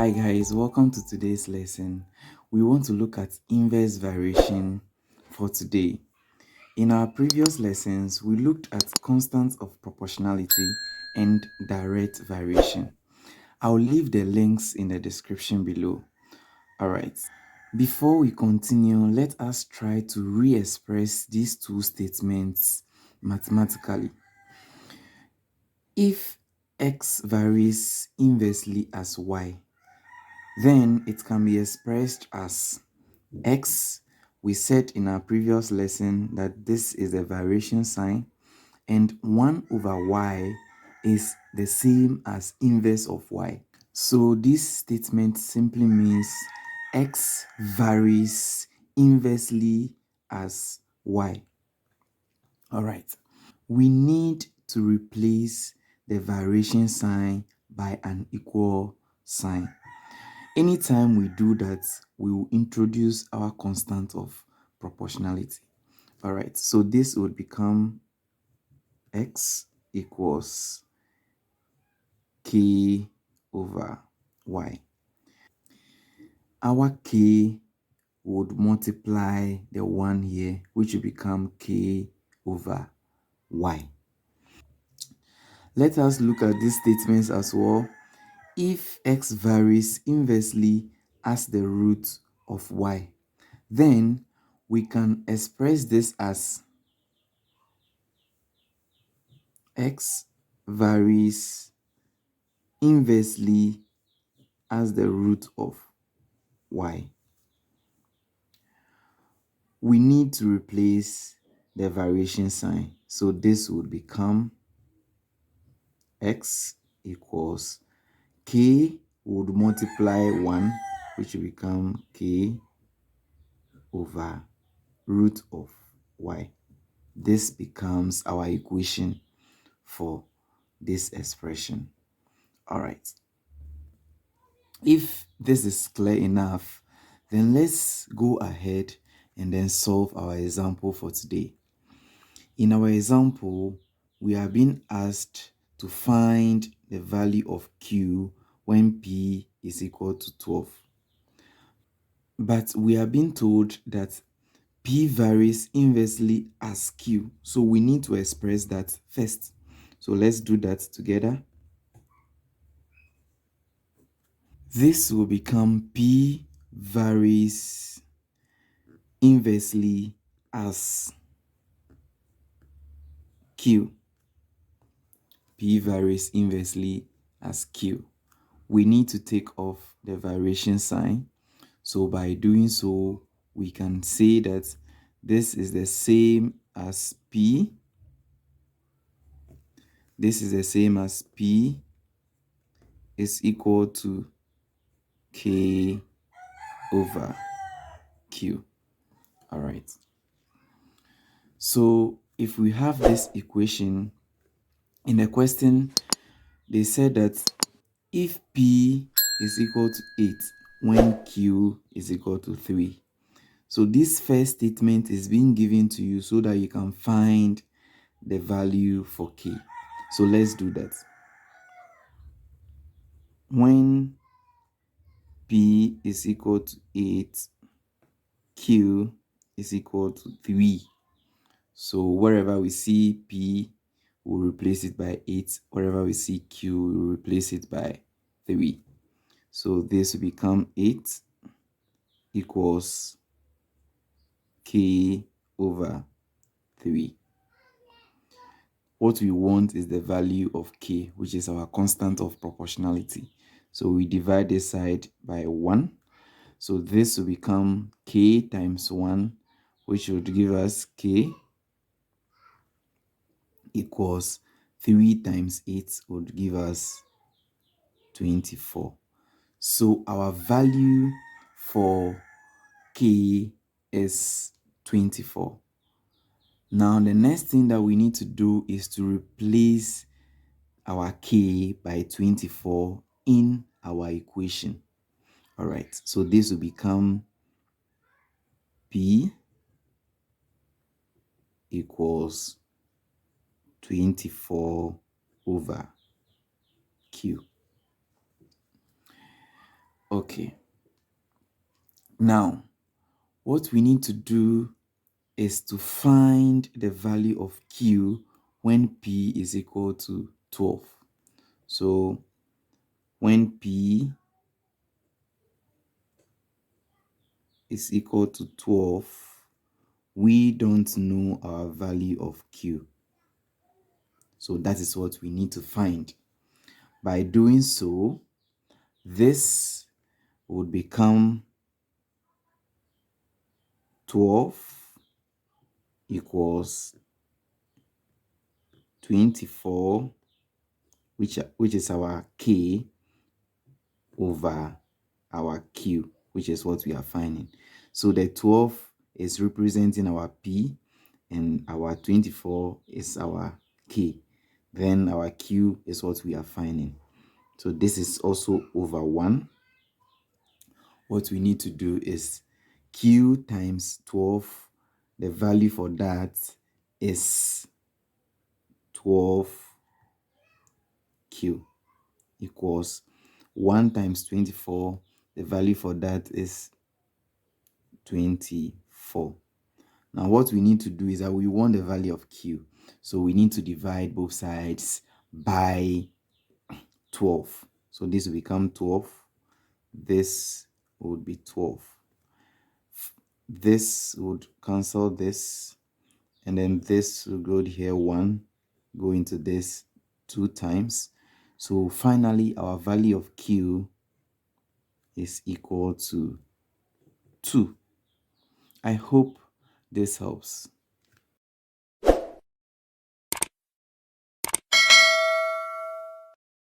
Hi guys, welcome to today's lesson. We want to look at inverse variation for today. In our previous lessons, we looked at constants of proportionality and direct variation. I'll leave the links in the description below. Alright, before we continue, let us try to re-express these two statements mathematically. If x varies inversely as y, then it can be expressed as x. We said in our previous lesson that this is a variation sign, and 1 over y is the same as inverse of y. So this statement simply means x varies inversely as y. All right. We need to replace the variation sign by an equal sign. Anytime we do that, we will introduce our constant of proportionality. All right, so this would become x equals k over y. Our k would multiply the 1 here, which will become k over y. Let us look at these statements as well. If x varies inversely as the root of y, then we can express this as x varies inversely as the root of y. We need to replace the variation sign. So this would become x equals k would multiply 1, which will become k over root of y. This becomes our equation for this expression. All right. If this is clear enough, then let's go ahead and then solve our example for today. In our example, we are being asked to find the value of q when p is equal to 12. But we are being told that p varies inversely as q. So we need to express that first. So let's do that together. This will become p varies inversely as q. P varies inversely as q. We need to take off the variation sign. So by doing so, we can say that this is the same as p. This is the same as p is equal to k over q. All right. So if we have this equation in the question, they said that if p is equal to 8 when q is equal to 3. So this first statement is being given to you so that you can find the value for k. So let's do that. When p is equal to 8, q is equal to 3. So wherever we see p, we'll replace it by 8. Wherever we see q, we'll replace it by 3. So this will become 8 equals k over 3. What we want is the value of k, which is our constant of proportionality. So we divide this side by 1. So this will become k times 1, which would give us k equals 3 times 8 would give us 24. So our value for k is 24. Now the next thing that we need to do is to replace our k by 24 in our equation. All right, so this will become p equals 24 over q. Okay. Now, what we need to do is to find the value of Q when P is equal to 12. So when P is equal to 12, we don't know our value of Q. So that is what we need to find. By doing so, this would become 12 equals 24, which is our K, over our Q, which is what we are finding. So the 12 is representing our P and our 24 is our K. Then our Q is what we are finding. So this is also over 1. What we need to do is Q times 12. The value for that is 12Q equals 1 times 24. The value for that is 24. Now what we need to do is that we want the value of Q. So we need to divide both sides by 12. So this will become 12. This would be 12. This would cancel this. And then this will go here 1, go into this 2 times. So finally, our value of Q is equal to 2. I hope this helps.